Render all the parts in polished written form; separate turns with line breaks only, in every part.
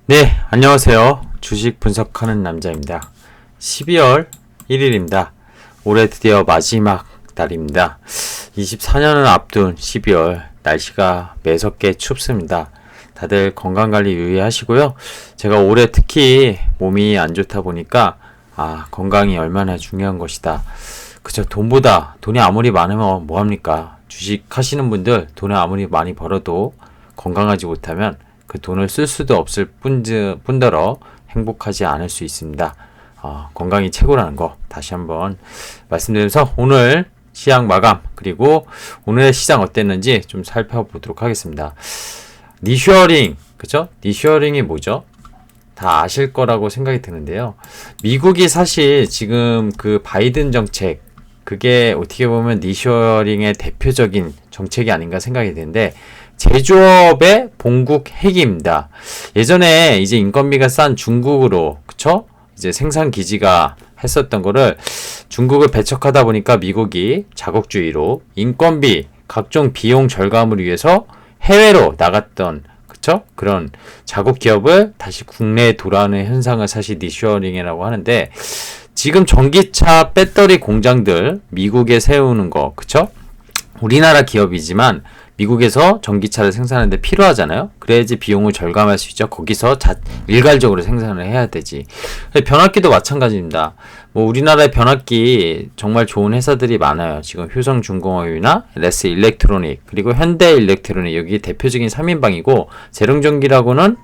네, 안녕하세요. 주식 분석하는 남자입니다. 12월 1일입니다. 올해 드디어 마지막 달입니다. 24년을 앞둔 12월, 날씨가 매섭게 춥습니다. 다들 건강관리 유의하시고요. 제가 올해 특히 몸이 안 좋다 보니까 건강이 얼마나 중요한 것이다. 그저 돈이 아무리 많으면 뭐합니까? 주식 하시는 분들 돈을 아무리 많이 벌어도 건강하지 못하면 그 돈을 쓸 수도 없을 뿐더러 행복하지 않을 수 있습니다. 건강이 최고라는 거 다시 한번 말씀드리면서 오늘 시장 마감 그리고 오늘의 시장 어땠는지 좀 살펴보도록 하겠습니다. 니셔링, 그죠? 니셔링이 뭐죠? 다 아실 거라고 생각이 드는데요. 미국이 사실 지금 그 바이든 정책, 그게 어떻게 보면 니셔링의 대표적인 정책이 아닌가 생각이 드는데, 제조업의 본국 핵입니다. 예전에 이제 인건비가 싼 중국으로, 그쵸? 이제 생산 기지가 했었던 거를 중국을 배척하다 보니까 미국이 자국주의로 인건비, 각종 비용 절감을 위해서 해외로 나갔던, 그쵸? 그런 자국 기업을 다시 국내에 돌아오는 현상을 사실 니셔링이라고 하는데, 지금 전기차 배터리 공장들 미국에 세우는 거, 그쵸? 우리나라 기업이지만 미국에서 전기차를 생산하는데 필요하잖아요. 그래야지 비용을 절감할 수 있죠. 거기서 일괄적으로 생산을 해야 되지. 변압기도 마찬가지입니다. 뭐 우리나라의 변압기 정말 좋은 회사들이 많아요. 지금 효성중공업이나 레스 일렉트로닉 그리고 현대 일렉트로닉, 여기 대표적인 3인방이고, 재룡전기라고는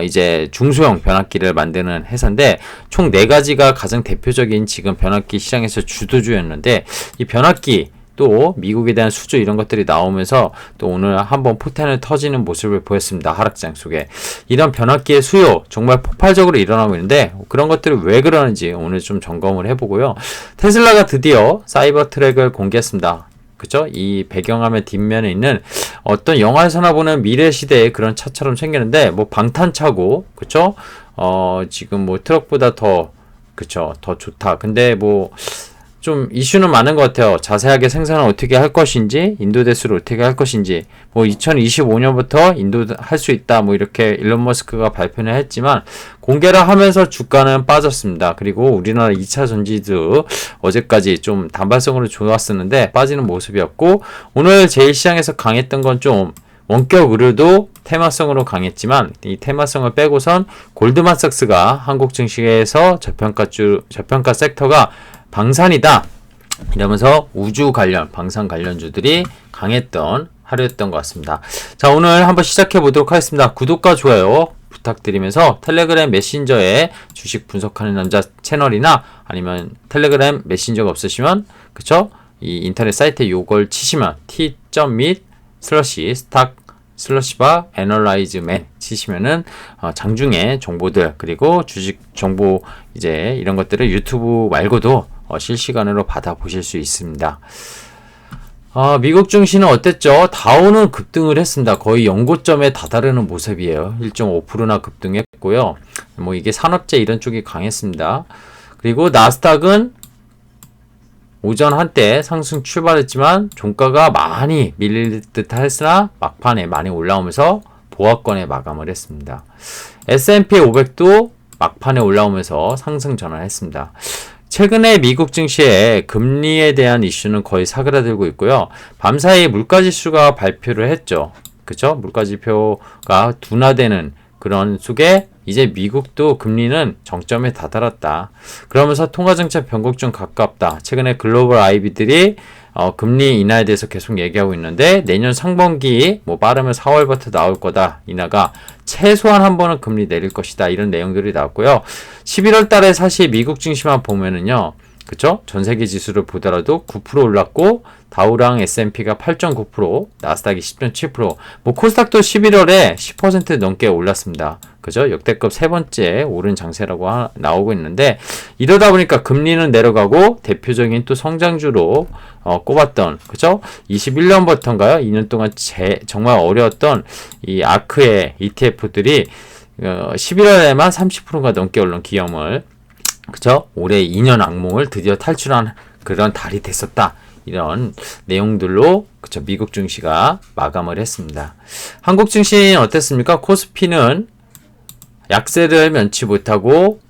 이제 중소형 변압기를 만드는 회사인데, 총 4가지가 가장 대표적인 지금 변압기 시장에서 주도주였는데, 이 변압기 또 미국에 대한 수주 이런 것들이 나오면서 또 오늘 한번 포텐을 터지는 모습을 보였습니다. 하락장 속에. 이런 변압기의 수요 정말 폭발적으로 일어나고 있는데, 그런 것들이 왜 그러는지 오늘 좀 점검을 해보고요. 테슬라가 드디어 사이버 트랙을 공개했습니다. 그쵸? 이 배경화면 뒷면에 있는 어떤 영화에서나 보는 미래 시대의 그런 차처럼 생겼는데, 뭐 방탄차고, 그쵸? 지금 뭐 트럭보다 더 좋다. 근데 뭐 좀 이슈는 많은 것 같아요. 자세하게 생산을 어떻게 할 것인지, 인도 대수를 어떻게 할 것인지, 뭐 2025년부터 인도 할 수 있다, 뭐 이렇게 일론 머스크가 발표를 했지만, 공개를 하면서 주가는 빠졌습니다. 그리고 우리나라 2차 전지도 어제까지 좀 단발성으로 좋았었는데 빠지는 모습이었고, 오늘 제일 시장에서 강했던 건 좀 원격 의료도 테마성으로 강했지만, 이 테마성을 빼고선 골드만삭스가 한국 증시에서 저평가 섹터가 방산이다 이러면서 우주 관련, 방산 관련주들이 강했던 하루였던 것 같습니다. 자, 오늘 한번 시작해 보도록 하겠습니다. 구독과 좋아요 부탁드리면서 텔레그램 메신저에 주식 분석하는 남자 채널이나 아니면 텔레그램 메신저가 없으시면, 그쵸? 이 인터넷 사이트에 요걸 치시면 t.me/stock 슬러시바 애널라이즈맨 치시면은 장중에 정보들, 그리고 주식 정보 이제 이런 것들을 유튜브 말고도 실시간으로 받아보실 수 있습니다. 미국 증시는 어땠죠? 다우는 급등을 했습니다. 거의 연고점에 다다르는 모습이에요. 1.5%나 급등했고요. 뭐 이게 산업재 이런 쪽이 강했습니다. 그리고 나스닥은 오전 한때 상승 출발했지만 종가가 많이 밀릴 듯 했으나 막판에 많이 올라오면서 보합권에 마감을 했습니다. S&P 500도 막판에 올라오면서 상승 전환했습니다. 최근에 미국 증시의 금리에 대한 이슈는 거의 사그라들고 있고요. 밤사이 물가지수가 발표를 했죠. 그쵸? 물가지표가 둔화되는 그런 속에 이제 미국도 금리는 정점에 다다랐다. 그러면서 통화정책 변곡점 가깝다. 최근에 글로벌 IB들이 금리 인하에 대해서 계속 얘기하고 있는데, 내년 상반기 뭐 빠르면 4월부터 나올 거다. 인하가 최소한 한 번은 금리 내릴 것이다. 이런 내용들이 나왔고요. 11월 달에 사실 미국 증시만 보면은요, 그쵸? 전 세계 지수를 보더라도 9% 올랐고, 다우랑 S&P가 8.9%, 나스닥이 10.7%, 뭐 코스닥도 11월에 10% 넘게 올랐습니다. 그죠? 역대급 세 번째 오른 장세라고 나오고 있는데, 이러다 보니까 금리는 내려가고 대표적인 또 성장주로 꼽았던, 그죠? 21년부터인가요? 2년 동안 정말 어려웠던 이 아크의 ETF들이 11월에만 30%가 넘게 오른 기염을, 그죠? 올해 2년 악몽을 드디어 탈출한 그런 달이 됐었다. 이런 내용들로, 그쵸, 미국 증시가 마감을 했습니다. 한국 증시는 어땠습니까? 코스피는 약세를 면치 못하고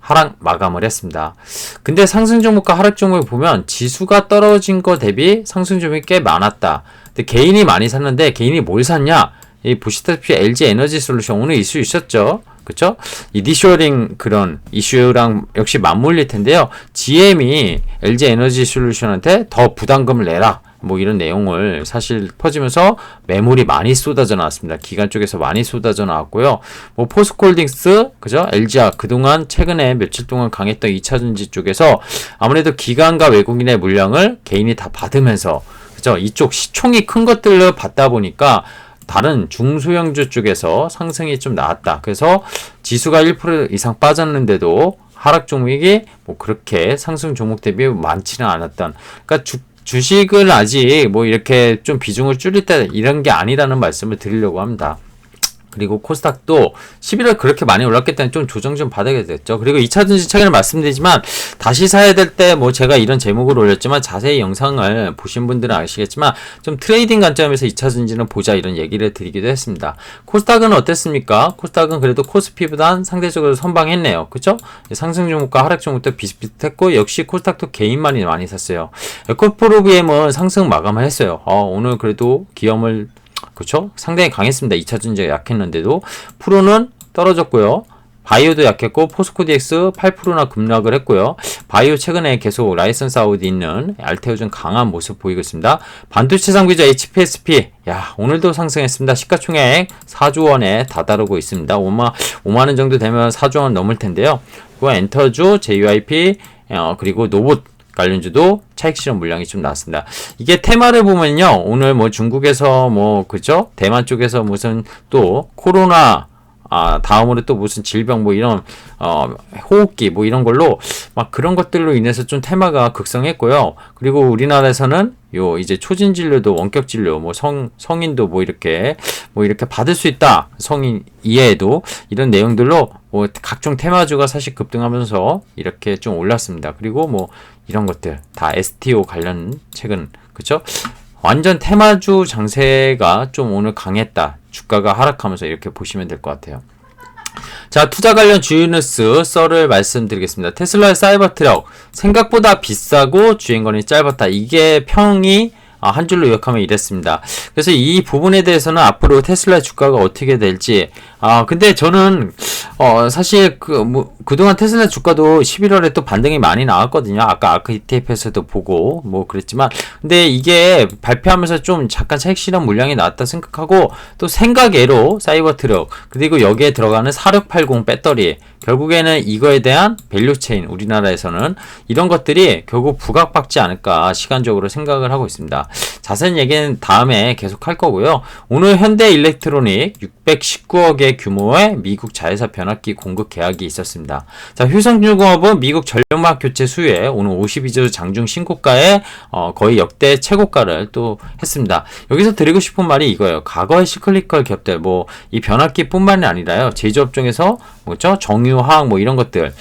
하락 마감을 했습니다. 근데 상승 종목과 하락 종목을 보면 지수가 떨어진 거 대비 상승 종목이 꽤 많았다. 근데 개인이 많이 샀는데 개인이 뭘 샀냐? 이 보시다시피 LG 에너지 솔루션 오늘 이슈 있었죠. 그쵸? 이 디쇼링 그런 이슈랑 역시 맞물릴 텐데요. GM이 LG 에너지 솔루션한테 더 부담금을 내라. 뭐 이런 내용을 사실 퍼지면서 매물이 많이 쏟아져 나왔습니다. 기관 쪽에서 많이 쏟아져 나왔고요. 뭐 포스코홀딩스, 그죠? LG화 그동안 최근에 며칠 동안 강했던 2차전지 쪽에서 아무래도 기관과 외국인의 물량을 개인이 다 받으면서, 그죠? 이쪽 시총이 큰 것들을 받다 보니까 다른 중소형주 쪽에서 상승이 좀 나왔다. 그래서 지수가 1% 이상 빠졌는데도 하락 종목이 뭐 그렇게 상승 종목 대비 많지는 않았던. 그러니까 주식을 아직 뭐 이렇게 좀 비중을 줄일 때 이런 게 아니라는 말씀을 드리려고 합니다. 그리고 코스닥도 11월 그렇게 많이 올랐기 때문에 좀 조정 좀 받아야겠죠. 그리고 2차전지 최근에 말씀드리지만 다시 사야 될 때 뭐 제가 이런 제목을 올렸지만 자세히 영상을 보신 분들은 아시겠지만 좀 트레이딩 관점에서 2차전지는 보자 이런 얘기를 드리기도 했습니다. 코스닥은 어땠습니까? 코스닥은 그래도 코스피보단 상대적으로 선방했네요. 그쵸? 상승 종목과 하락 종목도 비슷비슷했고 역시 코스닥도 개인만이 많이 샀어요. 에코프로비엠은 상승 마감을 했어요. 오늘 그래도 기염을 그렇죠? 상당히 강했습니다. 2차전지가 약했는데도 프로는 떨어졌고요. 바이오도 약했고 포스코DX 8%나 급락을 했고요. 바이오 최근에 계속 라이선스 아웃이 있는 알테오 좀 강한 모습 보이고 있습니다. 반도체 상비자 HPSP 오늘도 상승했습니다. 시가총액 4조 원에 다다르고 있습니다. 5만 원 정도 되면 4조 원 넘을 텐데요. 그리고 엔터주, JYP 그리고 노봇 관련주도 차익 실현 물량이 좀 나왔습니다. 이게 테마를 보면요. 오늘 뭐 중국에서 뭐 그죠? 대만 쪽에서 무슨 또 코로나 다음으로 또 무슨 질병 뭐 이런 호흡기 뭐 이런 걸로 막 그런 것들로 인해서 좀 테마가 극성했고요. 그리고 우리나라에서는 요 이제 초진 진료도 원격 진료 뭐 성인도 뭐 이렇게 받을 수 있다. 성인 이외에도 이런 내용들로 뭐 각종 테마주가 사실 급등하면서 이렇게 좀 올랐습니다. 그리고 뭐 이런 것들 다 STO 관련 최근 그쵸? 완전 테마주 장세가 좀 오늘 강했다. 주가가 하락하면서 이렇게 보시면 될 것 같아요. 자, 투자 관련 주요 뉴스 썰을 말씀드리겠습니다. 테슬라의 사이버 트럭 생각보다 비싸고 주행거리 짧았다. 이게 평이 한 줄로 요약하면 이랬습니다. 그래서 이 부분에 대해서는 앞으로 테슬라의 주가가 어떻게 될지 근데 저는 사실 그동안 테슬라 주가도 11월에 또 반등이 많이 나왔거든요. 아까 아크 ETF에서도 보고 뭐 그랬지만 근데 이게 발표하면서 좀 잠깐 차익 실현 물량이 나왔다 생각하고 또 생각외로 사이버 트럭 그리고 여기에 들어가는 4680 배터리 결국에는 이거에 대한 밸류체인 우리나라에서는 이런 것들이 결국 부각받지 않을까 시간적으로 생각을 하고 있습니다. 자세한 얘기는 다음에 계속 할 거고요. 오늘 현대일렉트로닉 619억의 규모의 미국 자회사 변압기 공급 계약이 있었습니다. 자, 효성중공업은 미국 전력막 교체 수요에 오늘 52주 장중 신고가에 거의 역대 최고가를 또 했습니다. 여기서 드리고 싶은 말이 이거예요. 과거의 시클리컬 기업들 뭐 이 변압기뿐만이 아니라요. 제조업종에서 뭐죠? 정유화학 뭐 이런 것들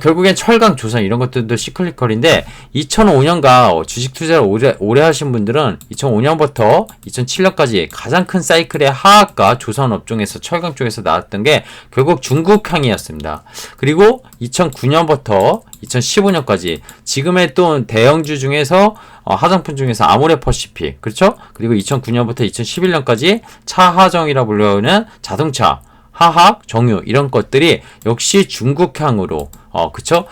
결국엔 철강 조선 이런 것들도 시클리컬인데 2005년가 주식 투자를 오래 하신 분들은 2005년부터 2007년까지 가장 큰 사이클의 하악과 조선 업종에서 철강 쪽에서 나왔던 게 결국 중국항이었습니다. 그리고 2009년부터 2015년까지 지금의 또 대형주 중에서 화장품 중에서 아모레퍼시픽 그렇죠? 그리고 2009년부터 2011년까지 차하정이라 불리는 자동차 화학, 정유 이런 것들이 역시 중국향으로 그쵸?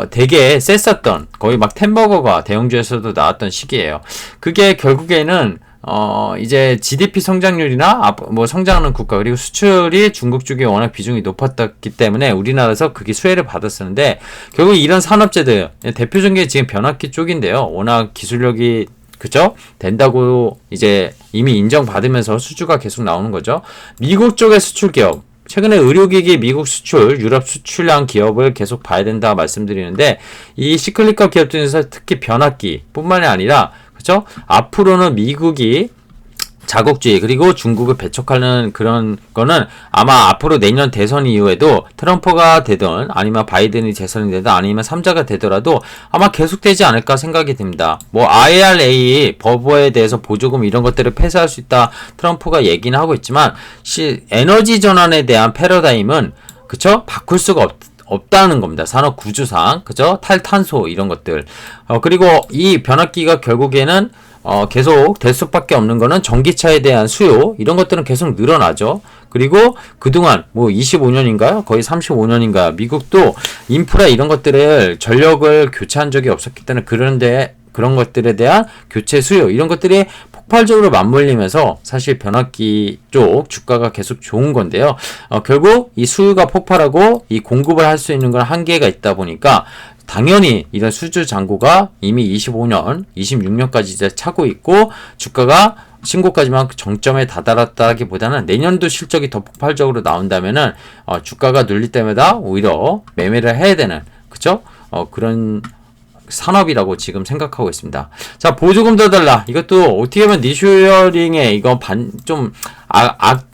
되게 셌었던 거의 막 템버거가 대형주에서도 나왔던 시기예요. 그게 결국에는 이제 GDP 성장률이나 뭐 성장하는 국가 그리고 수출이 중국 쪽에 워낙 비중이 높았기 때문에 우리나라에서 그게 수혜를 받았었는데 결국 이런 산업재들 대표적인 게 지금 변압기 쪽인데요. 워낙 기술력이 그죠? 된다고 이제 이미 인정받으면서 수주가 계속 나오는 거죠. 미국 쪽의 수출 기업 최근에 의료기기 미국 수출, 유럽 수출량 기업을 계속 봐야 된다 말씀드리는데 이 시클리컬 기업 중에서 특히 변압기 뿐만이 아니라 그죠? 앞으로는 미국이 자국주의 그리고 중국을 배척하는 그런 거는 아마 앞으로 내년 대선 이후에도 트럼프가 되든 아니면 바이든이 재선이 되든 아니면 3자가 되더라도 아마 계속되지 않을까 생각이 듭니다. 뭐 IRA 법에 대해서 보조금 이런 것들을 폐쇄할 수 있다 트럼프가 얘기는 하고 있지만 에너지 전환에 대한 패러다임은 그쵸? 바꿀 수가 없다는 겁니다. 산업 구조상, 그죠? 탈탄소 이런 것들. 그리고 이 변압기가 결국에는 계속 될 수밖에 없는 거는 전기차에 대한 수요 이런 것들은 계속 늘어나죠. 그리고 그동안 뭐 25년인가요? 거의 35년인가 미국도 인프라 이런 것들을 전력을 교체한 적이 없었기 때문에 그런 것들에 대한 교체 수요 이런 것들이 폭발적으로 맞물리면서 사실 변압기 쪽 주가가 계속 좋은 건데요. 결국 이 수요가 폭발하고 이 공급을 할 수 있는 건 한계가 있다 보니까 당연히 이런 수주 잔고가 이미 25년, 26년까지 이제 차고 있고 주가가 신고까지만 정점에 다다랐다기보다는 내년도 실적이 더 폭발적으로 나온다면은 주가가 눌릴 때마다 오히려 매매를 해야 되는 그죠? 그런 산업이라고 지금 생각하고 있습니다. 자, 보조금 더 달라. 이것도 어떻게 보면 니슈어링에 이거 좀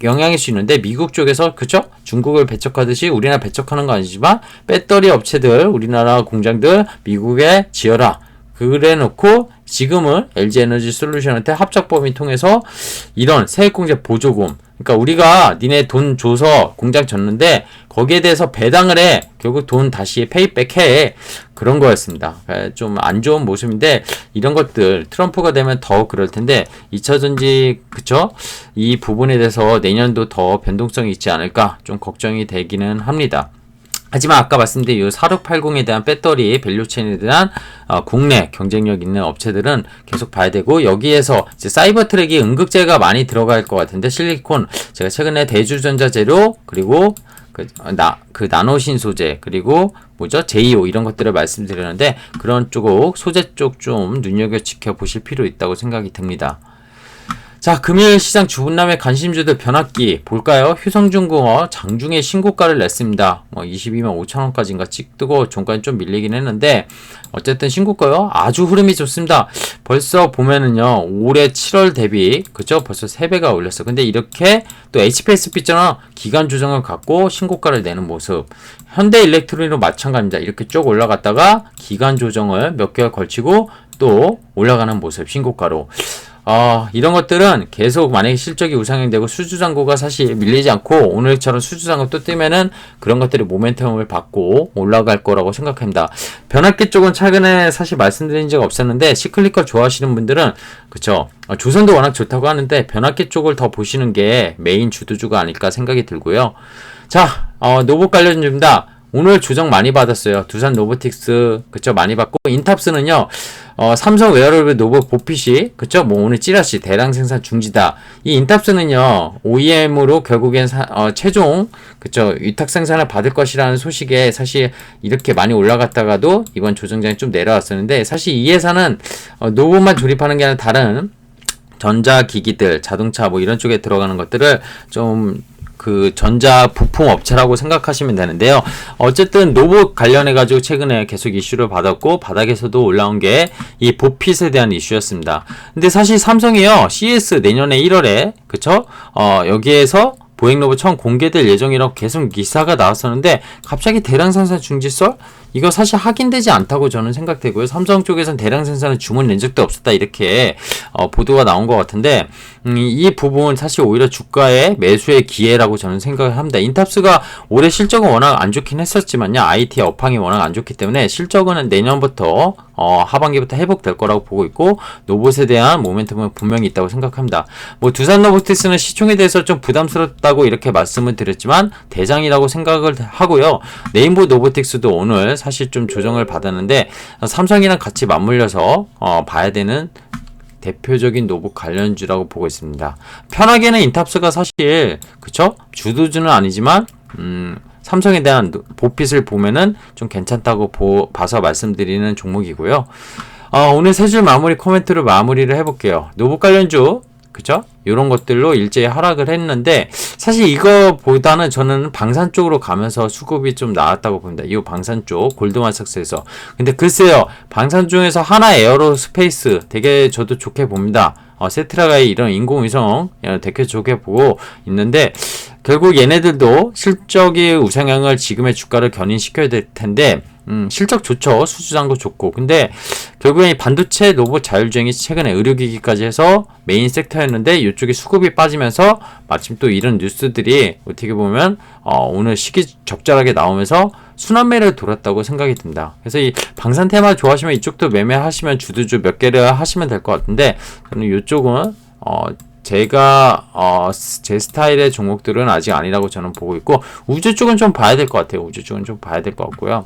영향일 수 있는데 미국 쪽에서 그쵸? 중국을 배척하듯이 우리나라 배척하는 건 아니지만 배터리 업체들 우리나라 공장들 미국에 지어라. 그래 놓고 지금은 LG에너지 솔루션한테 합작법인 통해서 이런 세액공제 보조금 그러니까 우리가 니네 돈 줘서 공장 졌는데 거기에 대해서 배당을 해 결국 돈 다시 페이백 해 그런 거였습니다. 좀 안 좋은 모습인데 이런 것들 트럼프가 되면 더 그럴 텐데 2차전지 그쵸? 이 부분에 대해서 내년도 더 변동성이 있지 않을까 좀 걱정이 되기는 합니다. 하지만 아까 말씀드린 이 4680에 대한 배터리 밸류체인에 대한 국내 경쟁력 있는 업체들은 계속 봐야 되고 여기에서 이제 사이버 트랙이 응급제가 많이 들어갈 것 같은데 실리콘 제가 최근에 대주전자 재료 그리고 그 나노신 소재 그리고 뭐죠 제이오 이런 것들을 말씀드렸는데 그런 쪽 소재 쪽 좀 눈여겨 지켜보실 필요 있다고 생각이 듭니다. 자, 금일 시장 주분남의 관심주들 변압기 볼까요? 효성중공업 장중에 신고가를 냈습니다. 22만 5천원까지인가 찍고 종가는 좀 밀리긴 했는데 어쨌든 신고가요. 아주 흐름이 좋습니다. 벌써 보면은요. 올해 7월 대비 그죠? 벌써 3배가 올렸어. 근데 이렇게 또 HPSP처럼 기간 조정을 갖고 신고가를 내는 모습. 현대일렉트로닉도 마찬가지입니다. 이렇게 쭉 올라갔다가 기간 조정을 몇 개월 걸치고 또 올라가는 모습 신고가로. 이런 것들은 계속 만약에 실적이 우상향되고 수주잔고가 사실 밀리지 않고 오늘처럼 수주잔고 또 뜨면은 그런 것들이 모멘텀을 받고 올라갈 거라고 생각합니다. 변압기 쪽은 최근에 사실 말씀드린 적 없었는데 시클리컬 좋아하시는 분들은 그쵸 조선도 워낙 좋다고 하는데 변압기 쪽을 더 보시는 게 메인 주도주가 아닐까 생각이 들고요. 자, 노봇 관련주입니다. 오늘 조정 많이 받았어요. 두산 로보틱스 그쵸 많이 받고 인탑스는요. 삼성 웨어러블 노봇 보핏이 그쵸 뭐 오늘 찌라시 대량 생산 중지다. 이 인탑스는요 OEM으로 결국엔 최종 그쵸 위탁 생산을 받을 것이라는 소식에 사실 이렇게 많이 올라갔다가도 이번 조정장이 좀 내려왔었는데 사실 이 회사는 노봇만 조립하는 게 아니라 다른 전자기기들 자동차 뭐 이런 쪽에 들어가는 것들을 좀 그 전자 부품 업체라고 생각하시면 되는데요. 어쨌든 로봇 관련해 가지고 최근에 계속 이슈를 받았고 바닥에서도 올라온 게 이 보핏에 대한 이슈였습니다. 근데 사실 삼성이요. CES 내년에 1월에 그쵸? 여기에서 보행 로봇 처음 공개될 예정이라고 계속 기사가 나왔었는데 갑자기 대량 생산 중지설? 이거 사실 확인되지 않다고 저는 생각되고요. 삼성 쪽에서는 대량 생산을 주문 낸 적도 없었다 이렇게 보도가 나온 것 같은데 이 부분 사실 오히려 주가의 매수의 기회라고 저는 생각을 합니다. 인탑스가 올해 실적은 워낙 안 좋긴 했었지만요. IT 업황이 워낙 안 좋기 때문에 실적은 내년부터 하반기부터 회복될 거라고 보고 있고 로봇에 대한 모멘텀은 분명히 있다고 생각합니다. 뭐 두산 로보틱스는 시총에 대해서 좀 부담스럽다고 이렇게 말씀을 드렸지만 대장이라고 생각을 하고요. 네임보 로보틱스도 오늘 사실 좀 조정을 받았는데 삼성이랑 같이 맞물려서 봐야 되는 대표적인 로봇 관련주라고 보고 있습니다. 편하게는 인탑스가 사실 그쵸? 주도주는 아니지만 삼성에 대한 보핏을 보면은 좀 괜찮다고 봐서 말씀드리는 종목이고요. 오늘 세 줄 마무리 코멘트로 마무리를 해볼게요. 로봇 관련주 그죠? 이런 것들로 일제히 하락을 했는데 사실 이거보다는 저는 방산 쪽으로 가면서 수급이 좀 나왔다고 봅니다. 이 방산 쪽 골드만삭스에서. 근데 글쎄요. 방산 중에서 하나 에어로스페이스 되게 저도 좋게 봅니다. 세트라가의 이런 인공위성 되게 좋게 보고 있는데 결국 얘네들도 실적의 우상향을 지금의 주가를 견인시켜야 될 텐데 실적 좋죠. 수주장도 좋고. 근데 결국에 이 반도체, 로봇, 자율주행이 최근에 의료기기까지 해서 메인 섹터였는데 이쪽에 수급이 빠지면서 마침 또 이런 뉴스들이 어떻게 보면 오늘 시기 적절하게 나오면서 순환매를 돌았다고 생각이 듭니다. 그래서 이 방산 테마 좋아하시면 이쪽도 매매하시면 주도주 몇 개를 하시면 될 것 같은데 저는 이쪽은 제가 제 스타일의 종목들은 아직 아니라고 저는 보고 있고 우주 쪽은 좀 봐야 될 것 같아요. 우주 쪽은 좀 봐야 될 것 같고요.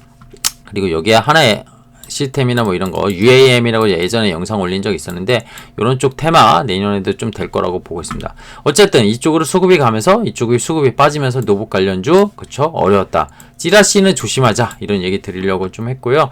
그리고 여기에 하나의 시스템이나 뭐 이런 거 UAM이라고 예전에 영상 올린 적 있었는데 이런 쪽 테마 내년에도 좀 될 거라고 보고 있습니다. 어쨌든 이쪽으로 수급이 가면서 이쪽이 수급이 빠지면서 노복 관련주 그쵸 어려웠다. 찌라시는 조심하자 이런 얘기 드리려고 좀 했고요.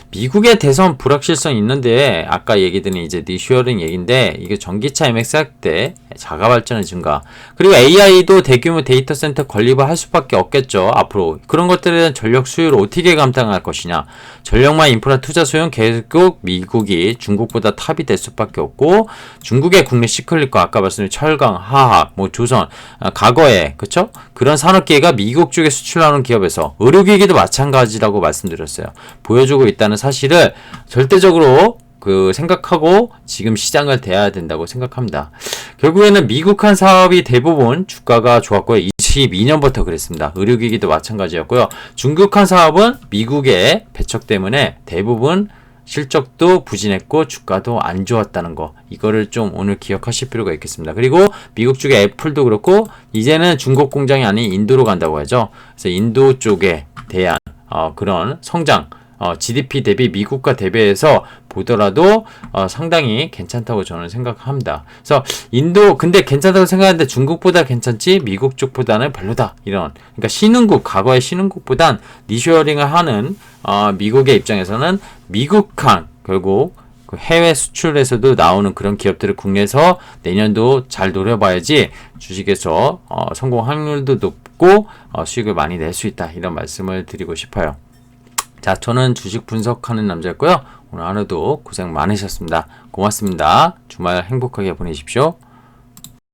미국의 대선 불확실성 있는데 아까 얘기 드린 이제 리슈어링 얘기인데 이게 전기차 MX 할 때 자가 발전의 증가 그리고 AI도 대규모 데이터 센터 건립을 할 수밖에 없겠죠. 앞으로 그런 것들에 대한 전력 수요를 어떻게 감당할 것이냐. 전력망 인프라 투자 소용 계속 미국이 중국보다 탑이 될 수밖에 없고 중국의 국내 시클릿과 아까 말씀드린 철강, 화학, 뭐 조선 과거에 그쵸? 그런 산업계가 미국 쪽에 수출하는 기업에서 의료기기도 마찬가지라고 말씀드렸어요. 보여주고 있다는 사실을 절대적으로 생각하고 지금 시장을 대해야 된다고 생각합니다. 결국에는 미국한 사업이 대부분 주가가 좋았고요. 22년부터 그랬습니다. 의료기기도 마찬가지였고요. 중국한 사업은 미국의 배척 때문에 대부분 실적도 부진했고 주가도 안 좋았다는 거 이거를 좀 오늘 기억하실 필요가 있겠습니다. 그리고 미국 쪽의 애플도 그렇고 이제는 중국 공장이 아닌 인도로 간다고 하죠. 그래서 인도 쪽에 대한 그런 성장 GDP 대비 미국과 대비해서 보더라도 상당히 괜찮다고 저는 생각합니다. 그래서 인도 근데 괜찮다고 생각하는데 중국보다 괜찮지 미국 쪽보다는 별로다 이런 그러니까 신흥국 과거의 신흥국보단 리쇼어링을 하는 미국의 입장에서는 미국한 결국 그 해외 수출에서도 나오는 그런 기업들을 국내에서 내년도 잘 노려봐야지 주식에서 성공 확률도 높고 수익을 많이 낼 수 있다 이런 말씀을 드리고 싶어요. 자, 저는 주식 분석하는 남자였고요. 오늘 하루도 고생 많으셨습니다. 고맙습니다. 주말 행복하게 보내십시오.